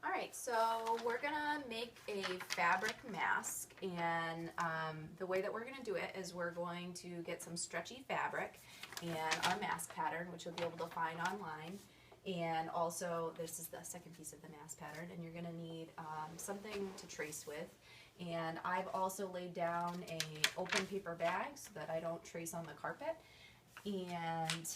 All right, so we're gonna make a fabric mask, and the way that we're gonna do it is we're going to get some stretchy fabric and our mask pattern, which you'll be able to find online. And also, this is the second piece of the mask pattern, and you're gonna need something to trace with. And I've also laid down a open paper bag so that I don't trace on the carpet. And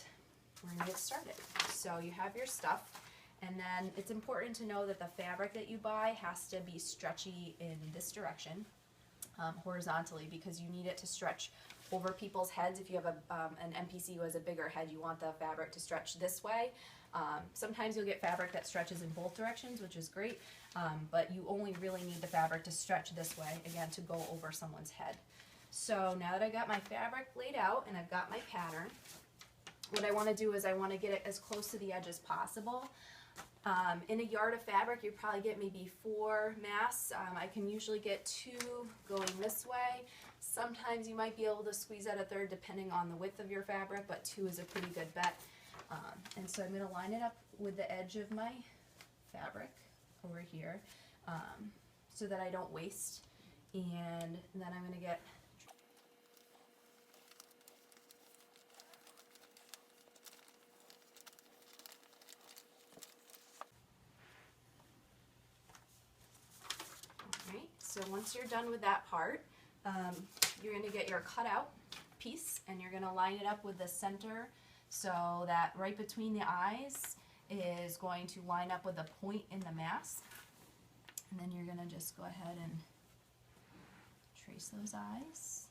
we're gonna get started. So you have your stuff. And then it's important to know that the fabric that you buy has to be stretchy in this direction, horizontally, because you need it to stretch over people's heads. If you have an NPC who has a bigger head, you want the fabric to stretch this way. Sometimes you'll get fabric that stretches in both directions, which is great, but you only really need the fabric to stretch this way, again, to go over someone's head. So now that I got my fabric laid out and I've got my pattern, what I want to do is I want to get it as close to the edge as possible. In a yard of fabric, you probably get maybe 4 masks. I can usually get 2 going this way. Sometimes you might be able to squeeze out a third depending on the width of your fabric, but 2 is a pretty good bet. And so I'm going to line it up with the edge of my fabric over here so that I don't waste. And then I'm going to get So once you're done with that part, you're going to get your cutout piece and you're going to line it up with the center so that right between the eyes is going to line up with the point in the mask. And then you're going to just go ahead and trace those eyes.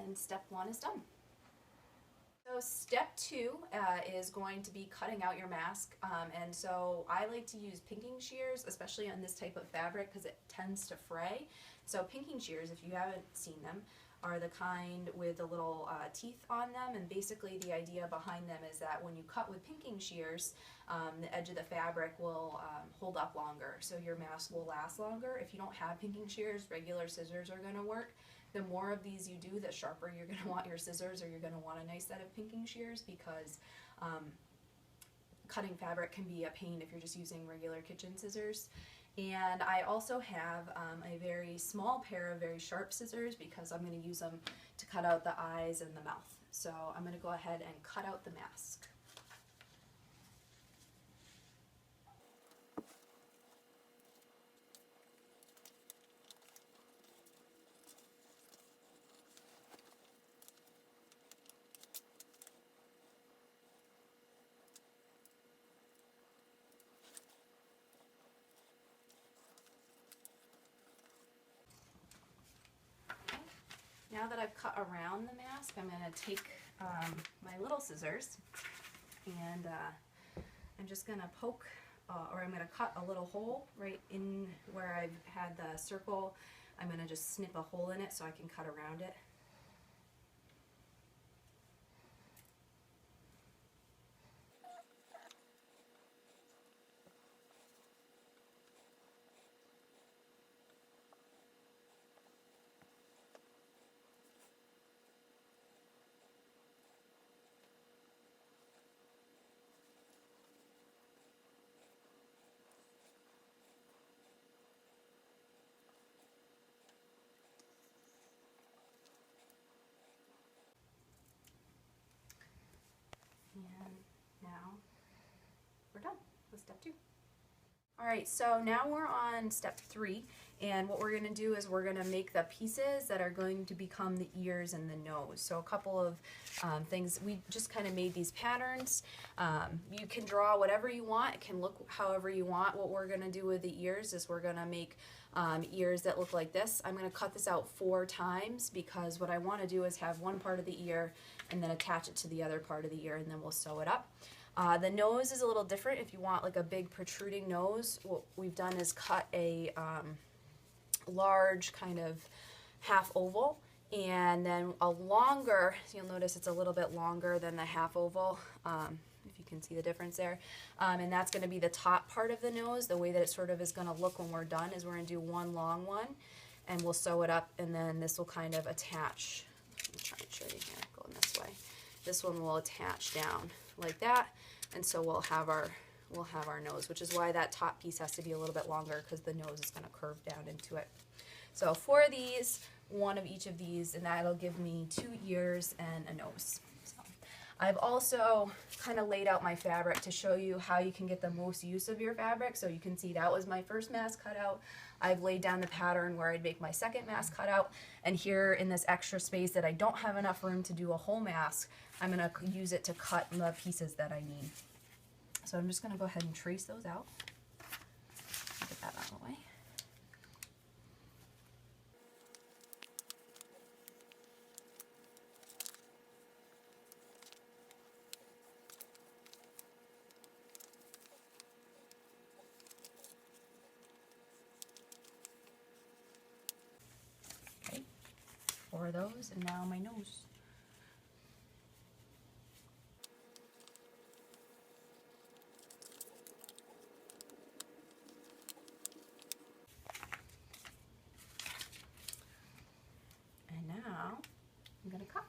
And step 1 is done. So step 2 is going to be cutting out your mask, and so I like to use pinking shears, especially on this type of fabric because it tends to fray. So pinking shears, if you haven't seen them, are the kind with the little teeth on them, and basically the idea behind them is that when you cut with pinking shears, the edge of the fabric will hold up longer, so your mask will last longer. If you don't have pinking shears, regular scissors are going to work. The more of these you do, the sharper you're going to want your scissors, or you're going to want a nice set of pinking shears, because cutting fabric can be a pain if you're just using regular kitchen scissors. And I also have a very small pair of very sharp scissors because I'm going to use them to cut out the eyes and the mouth. So I'm going to go ahead and cut out the mask. Now that I've cut around the mask, I'm going to take my little scissors and I'm just going to poke, or I'm going to cut a little hole right in where I've had the circle. I'm going to just snip a hole in it so I can cut around it. And now we're done with step 2. Alright, so now we're on step 3, and what we're going to do is we're going to make the pieces that are going to become the ears and the nose. So a couple of things, we just kind of made these patterns. You can draw whatever you want, it can look however you want. What we're going to do with the ears is we're going to make ears that look like this. I'm going to cut this out 4 times because what I want to do is have one part of the ear and then attach it to the other part of the ear, and then we'll sew it up. The nose is a little different. If you want like a big protruding nose, what we've done is cut a large kind of half oval, and then a longer, you'll notice it's a little bit longer than the half oval. If you can see the difference there. And that's going to be the top part of the nose. The way that it sort of is going to look when we're done is we're going to do one long one, and we'll sew it up, and then this will kind of attach. Let me try and show you here, going this way. This one will attach down like that, and so we'll have our nose, which is why that top piece has to be a little bit longer, because the nose is going to curve down into it. So 4 of these, 1 of each of these, and that'll give me 2 ears and a nose. So I've also kind of laid out my fabric to show you how you can get the most use of your fabric. So you can see that was my first mask cutout. I've laid down the pattern where I'd make my second mask cutout, and here in this extra space that I don't have enough room to do a whole mask, I'm going to use it to cut the pieces that I need. So I'm just going to go ahead and trace those out. Get that out of the way. Okay, 4 of those, and now my nose. Now I'm going to cut.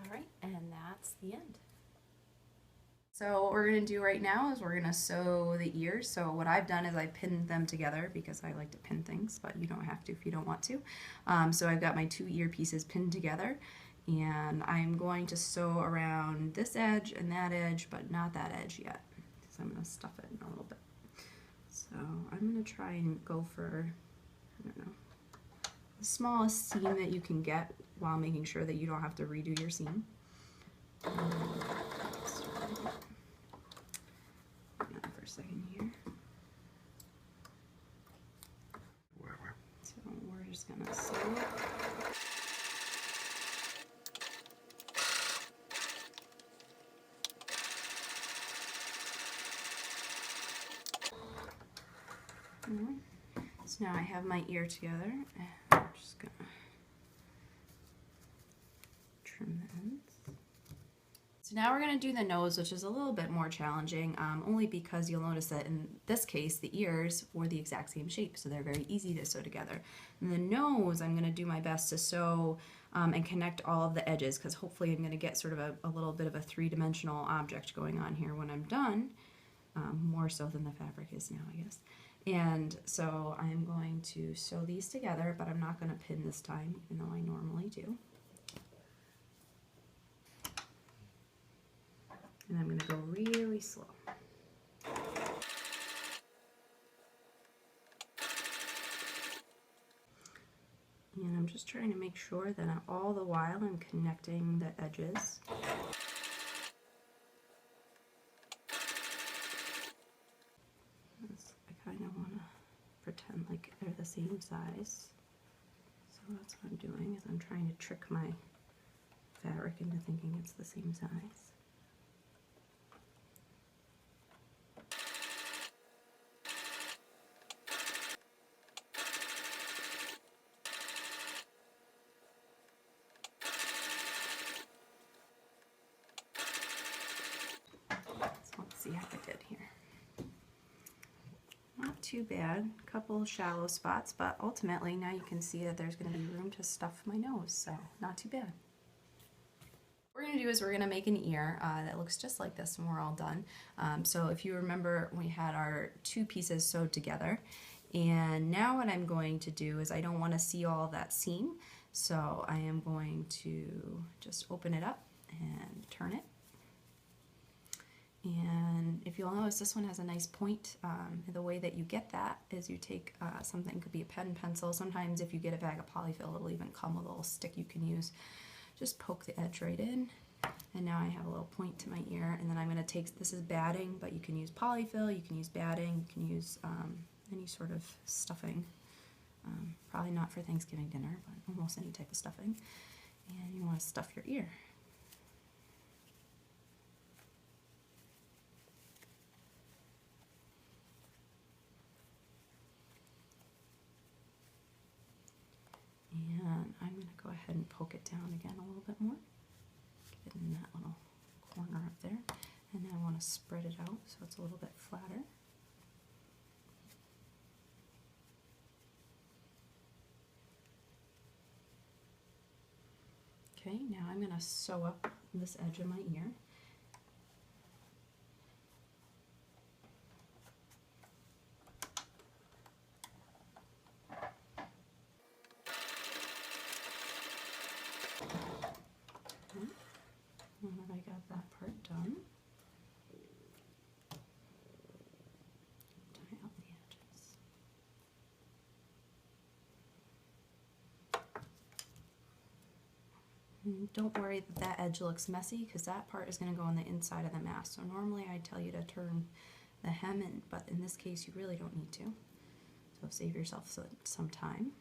Alright, and that's the end. So what we're going to do right now is we're going to sew the ears. So what I've done is I pinned them together because I like to pin things, but you don't have to if you don't want to. So I've got my 2 ear pieces pinned together, and I'm going to sew around this edge and that edge, but not that edge yet, because I'm going to stuff it in a little bit. So I'm going to try and go for, I don't know, the smallest seam that you can get while making sure that you don't have to redo your seam. Hang on for a second here. So we're just gonna sew it. So now I have my ear together, and I'm just gonna trim the ends. So now we're going to do the nose, which is a little bit more challenging, only because you'll notice that in this case the ears were the exact same shape, so they're very easy to sew together. And the nose, I'm going to do my best to sew and connect all of the edges, because hopefully I'm going to get sort of a little bit of a 3-dimensional object going on here when I'm done, more so than the fabric is now, I guess. And so I'm going to sew these together, but I'm not going to pin this time, even though I normally do. And I'm going to go really slow. And I'm just trying to make sure that all the while I'm connecting the edges. I kind of want to pretend like they're the same size. So that's what I'm doing, is I'm trying to trick my fabric into thinking it's the same size. See how I did here. Not too bad, a couple shallow spots, but ultimately now you can see that there's going to be room to stuff my nose, so not too bad. What we're going to do is we're going to make an ear that looks just like this when we're all done. So if you remember, we had our two pieces sewed together, and now what I'm going to do is I don't want to see all that seam, so I am going to just open it up and turn it. And if you'll notice, this one has a nice point. The way that you get that is you take something, could be a pen, pencil. Sometimes if you get a bag of polyfill, it'll even come with a little stick you can use. Just poke the edge right in, and now I have a little point to my ear. And then I'm going to take, this is batting, but you can use polyfill, you can use batting, you can use any sort of stuffing. Probably not for Thanksgiving dinner, but almost any type of stuffing. And you want to stuff your ear. And I'm going to go ahead and poke it down again a little bit more. Get it in that little corner up there. And then I want to spread it out so it's a little bit flatter. Okay, now I'm going to sew up this edge of my ear. Now that I got that part done, tie out the edges. And don't worry that that edge looks messy, because that part is going to go on the inside of the mask. So normally I tell you to turn the hem in, but in this case you really don't need to. So save yourself some time.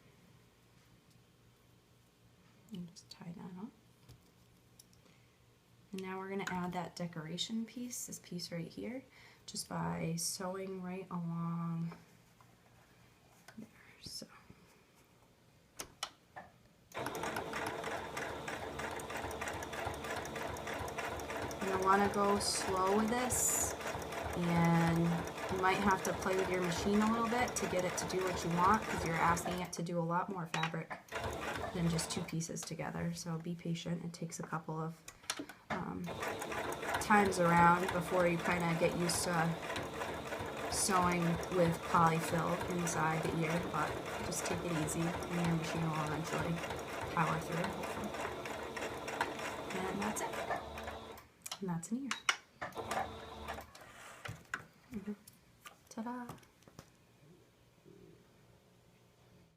And just tie that up. And now we're going to add that decoration piece, this piece right here, just by sewing right along there. So. You're going to want to go slow with this, and you might have to play with your machine a little bit to get it to do what you want, because you're asking it to do a lot more fabric than just two pieces together. So be patient. It takes a couple of times around before you kind of get used to sewing with polyfill inside the ear, but just take it easy and your machine will eventually power through it, hopefully. And that's it. And that's an ear. Ta-da!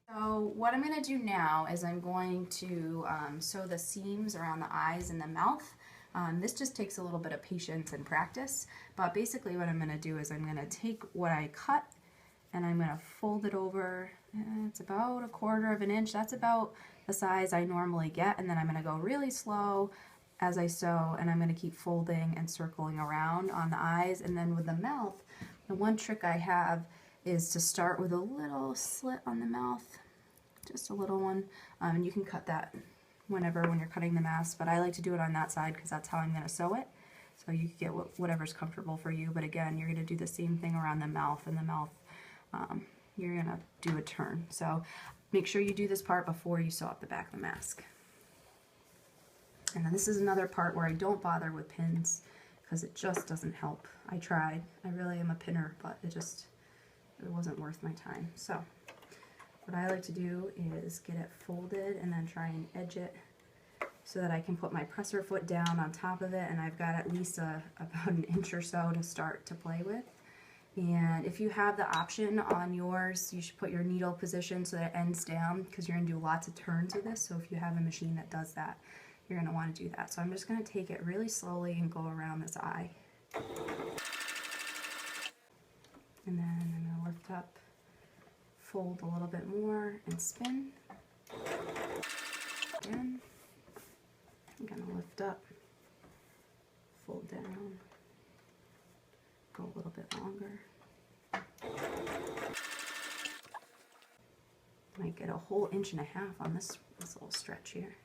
So what I'm going to do now is I'm going to sew the seams around the eyes and the mouth. This just takes a little bit of patience and practice, but basically what I'm going to do is I'm going to take what I cut and I'm going to fold it over. It's about 1/4 of an inch. That's about the size I normally get, and then I'm going to go really slow as I sew, and I'm going to keep folding and circling around on the eyes. And then with the mouth, the one trick I have is to start with a little slit on the mouth, just a little one, and you can cut that when you're cutting the mask, but I like to do it on that side because that's how I'm going to sew it. So you can get whatever's comfortable for you, but again, you're going to do the same thing around the mouth, and the mouth, you're going to do a turn. So make sure you do this part before you sew up the back of the mask. And then this is another part where I don't bother with pins because it just doesn't help. I tried. I really am a pinner, but it wasn't worth my time. So what I like to do is get it folded and then try and edge it so that I can put my presser foot down on top of it, and I've got at least about an inch or so to start to play with. And if you have the option on yours, you should put your needle position so that it ends down, because you're going to do lots of turns with this. So if you have a machine that does that, you're going to want to do that. So I'm just going to take it really slowly and go around this eye. And then I'm going to lift up, fold a little bit more, and spin. Again. I'm going to lift up, fold down, go a little bit longer. Might get a whole 1.5 inches on this little stretch here.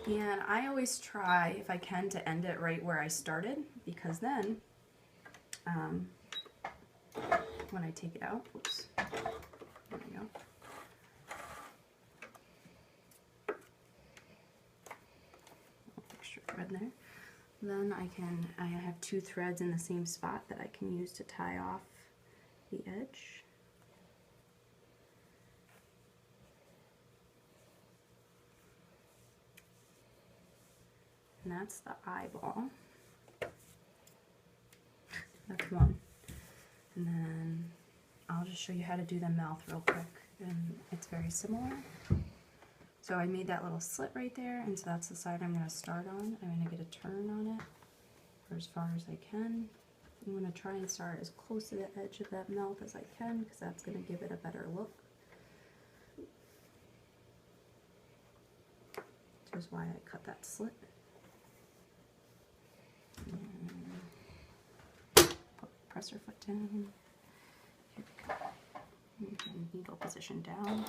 And I always try, if I can, to end it right where I started, because then when I take it out. Oops. There we go. Extra thread there. Then I have 2 threads in the same spot that I can use to tie off the edge. And that's the eyeball. That's one. And then I'll just show you how to do the mouth real quick. And it's very similar. So I made that little slit right there, and so that's the side I'm going to start on. I'm going to get a turn on it for as far as I can. I'm going to try and start as close to the edge of that mouth as I can, because that's going to give it a better look. Which is why I cut that slit. Put the presser foot down. Here we go. And needle position down.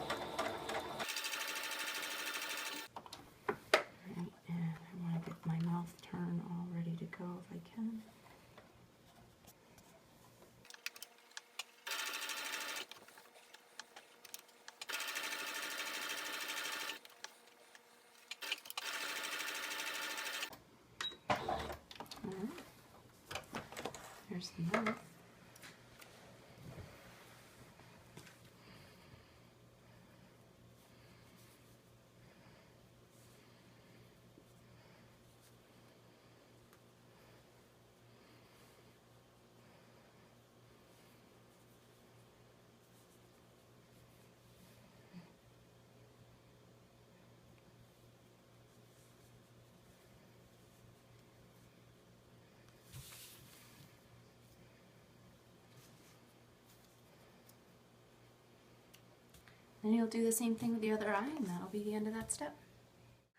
Alright, and I want to get my mouth turn all ready to go if I can. There's the mouth. Then you'll do the same thing with the other eye, and that'll be the end of that step.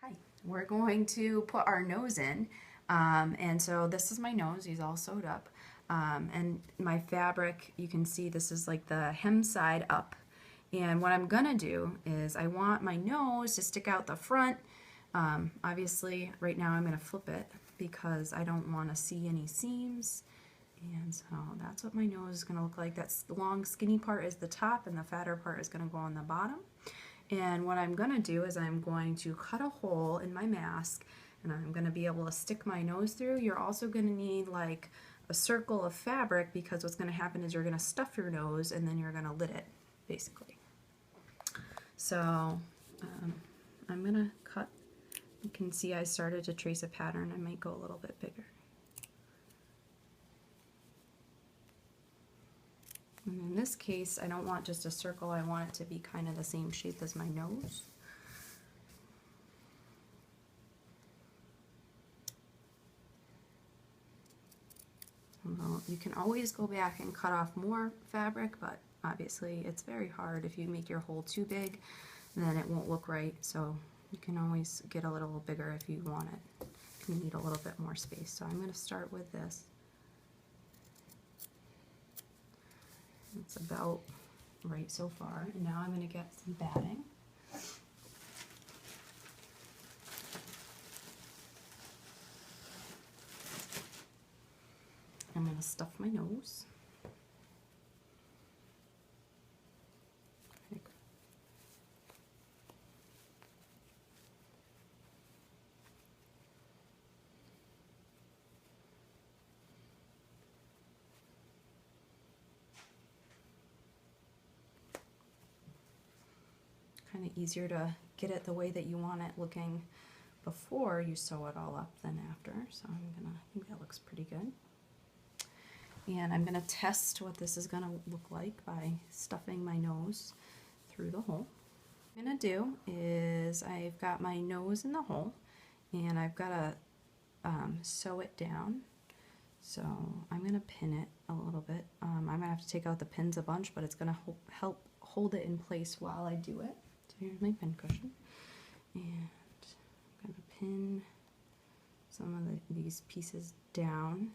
Hi, we're going to put our nose in, and so this is my nose. He's all sewed up, and my fabric, you can see this is like the hem side up. And what I'm gonna do is I want my nose to stick out the front. Obviously, right now I'm gonna flip it because I don't want to see any seams. And so that's what my nose is going to look like. That long skinny part is the top, and the fatter part is going to go on the bottom. And what I'm going to do is I'm going to cut a hole in my mask, and I'm going to be able to stick my nose through. You're also going to need like a circle of fabric, because what's going to happen is you're going to stuff your nose and then you're going to lid it, basically. So I'm going to cut. You can see I started to trace a pattern. I might go a little bit bigger. And in this case, I don't want just a circle, I want it to be kind of the same shape as my nose. Well, you can always go back and cut off more fabric, but obviously it's very hard. If you make your hole too big, then it won't look right. So you can always get a little bigger if you want it. If you need a little bit more space. So I'm going to start with this. It's about right so far. And now I'm going to get some batting. I'm going to stuff my nose. Kind of easier to get it the way that you want it looking before you sew it all up than after. So I think that looks pretty good. And I'm gonna test what this is gonna look like by stuffing my nose through the hole. What I'm gonna do is I've got my nose in the hole, and I've got to sew it down. So I'm gonna pin it a little bit. I'm gonna have to take out the pins a bunch, but it's gonna help hold it in place while I do it. So here's my pin cushion, and I'm gonna pin some of these pieces down.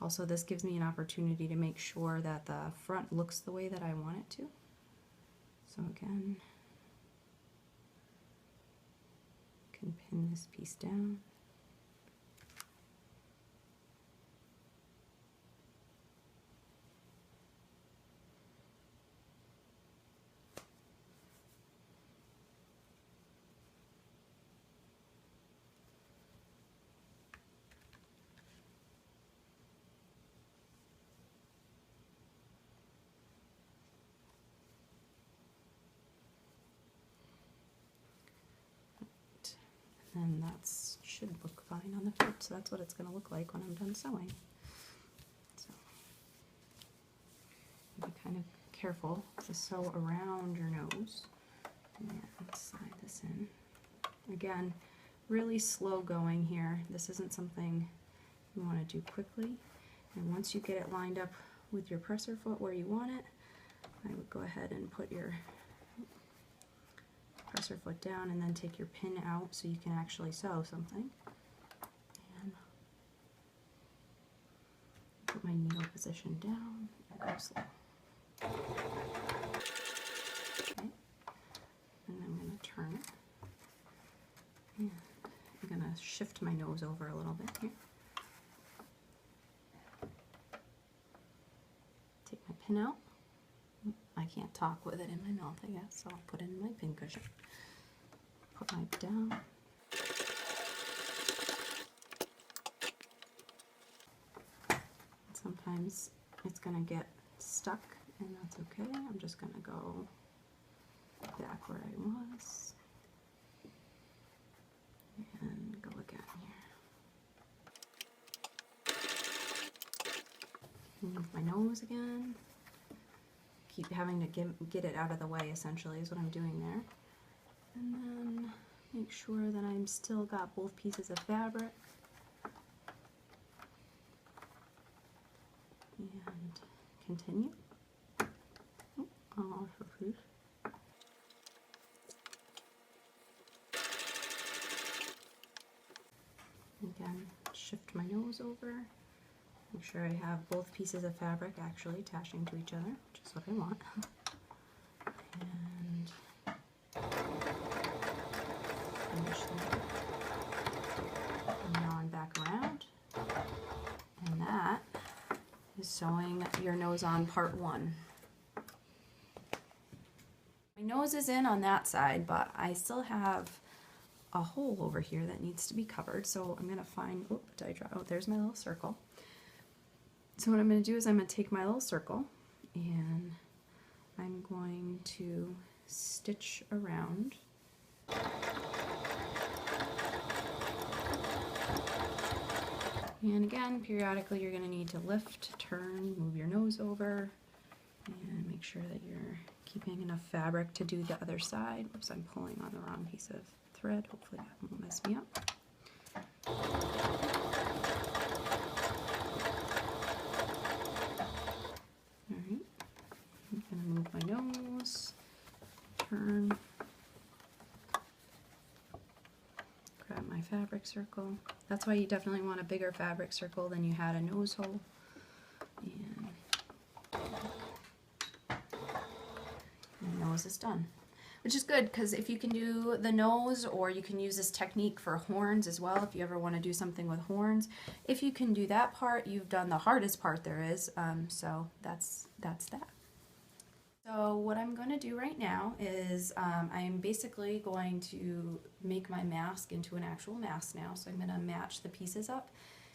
Also, this gives me an opportunity to make sure that the front looks the way that I want it to. So again, I can pin this piece down. and that should look fine on the fit. So that's what it's going to look like when I'm done sewing. So be kind of careful to sew around your nose and slide this in. Again, really slow going here. This isn't something you want to do quickly. And once you get it lined up with your presser foot where you want it, I would go ahead and put your presser foot down and then take your pin out so you can actually sew something. And put my needle position down and go slow. Okay. And I'm going to turn it. And I'm going to shift my nose over a little bit here. Take my pin out. I can't talk with it in my mouth, I guess, so I'll put it in my pin cushion. Put my down. Sometimes it's going to get stuck, and that's okay. I'm just going to go back where I was and go again here. Move my nose again. Keep having to get it out of the way, essentially, is what I'm doing there. And then make sure that I'm still got both pieces of fabric. And continue. Oh, for proof. Again, shift my nose over. Make sure I have both pieces of fabric actually attaching to each other, which is what I want. And finish that. And now I'm back around. And that is sewing your nose on part one. My nose is in on that side, but I still have a hole over here that needs to be covered. So I'm going to find, oh, did I draw? Oh, there's my little circle. So what I'm going to do is I'm going to take my little circle and I'm going to stitch around. And again, periodically you're going to need to lift, turn, move your nose over, and make sure that you're keeping enough fabric to do the other side. Oops, I'm pulling on the wrong piece of thread. Hopefully that won't mess me up. Alright, I'm going to move my nose, turn, grab my fabric circle. That's why you definitely want a bigger fabric circle than you had a nose hole. And the nose is done. Which is good because if you can do the nose, or you can use this technique for horns as well if you ever want to do something with horns. If you can do that part, you've done the hardest part there is. So that's that. So what I'm going to do right now is I'm basically going to make my mask into an actual mask now. So I'm going to match the pieces up.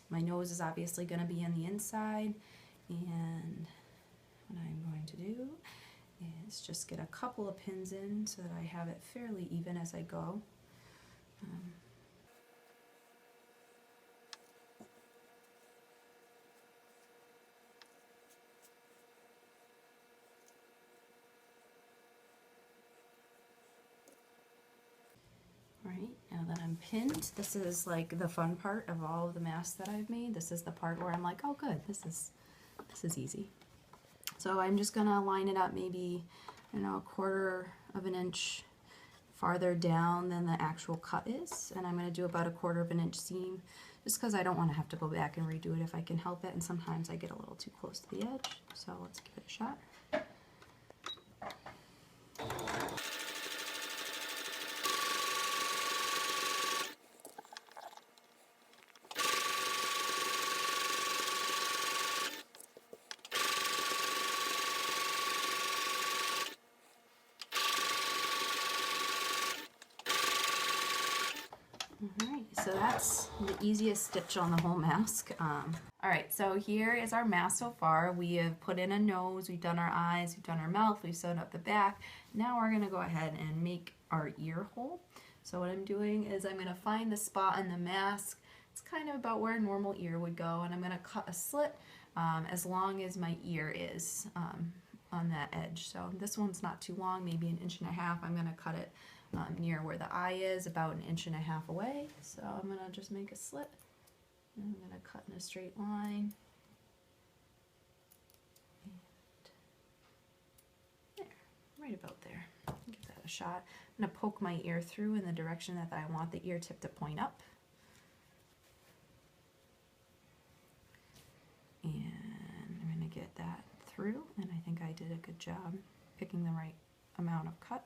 My nose is obviously going to be on the inside, and what I'm going to do is just get a couple of pins in so that I have it fairly even as I go. Right, now that I'm pinned, this is like the fun part of all of the masks that I've made. This is the part where I'm like, oh good, this is easy. So I'm just gonna line it up maybe, I don't know, 1/4 of an inch farther down than the actual cut is, and I'm gonna do about 1/4 of an inch seam, just because I don't want to have to go back and redo it if I can help it, and sometimes I get a little too close to the edge. So let's give it a shot. Alright, so that's the easiest stitch on the whole mask. Alright, so here is our mask so far. We have put in a nose, we've done our eyes, we've done our mouth, we've sewn up the back. Now we're going to go ahead and make our ear hole. So what I'm doing is I'm going to find the spot on the mask. It's kind of about where a normal ear would go, and I'm going to cut a slit as long as my ear is on that edge. So this one's not too long, maybe 1.5 inches. I'm going to cut it near where the eye is, about 1.5 inches away. So I'm going to just make a slit, and I'm going to cut in a straight line. And there, right about there. Give that a shot. I'm going to poke my ear through in the direction that I want the ear tip to point up. And I'm going to get that through, and I think I did a good job picking the right amount of cut.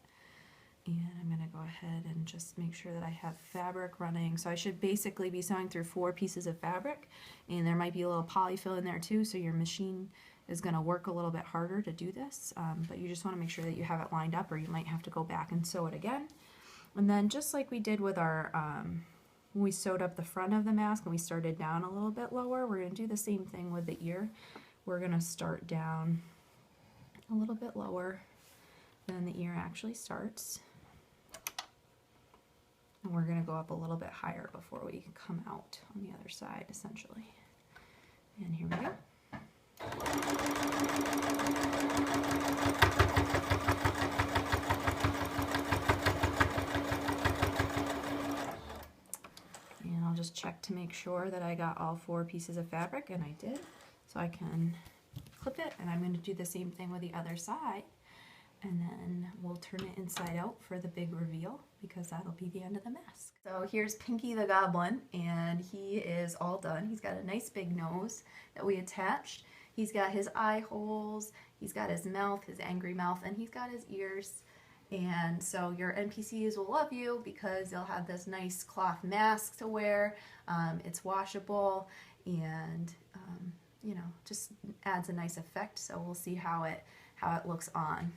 And I'm going to go ahead and just make sure that I have fabric running. So I should basically be sewing through 4 pieces of fabric, and there might be a little polyfill in there too, so your machine is going to work a little bit harder to do this, but you just want to make sure that you have it lined up, or you might have to go back and sew it again. And then just like we did with our when we sewed up the front of the mask and we started down a little bit lower, we're going to do the same thing with the ear. We're going to start down a little bit lower than the ear actually starts. And we're going to go up a little bit higher before we come out on the other side, essentially. And here we go. And I'll just check to make sure that I got all 4 pieces of fabric, and I did. So I can clip it, and I'm going to do the same thing with the other side. And then we'll turn it inside out for the big reveal, because that'll be the end of the mask. So here's Pinky the Goblin, and he is all done. He's got a nice big nose that we attached. He's got his eye holes, he's got his mouth, his angry mouth, and he's got his ears. And so your NPCs will love you because they'll have this nice cloth mask to wear. It's washable, and you know, just adds a nice effect. So we'll see how it looks on.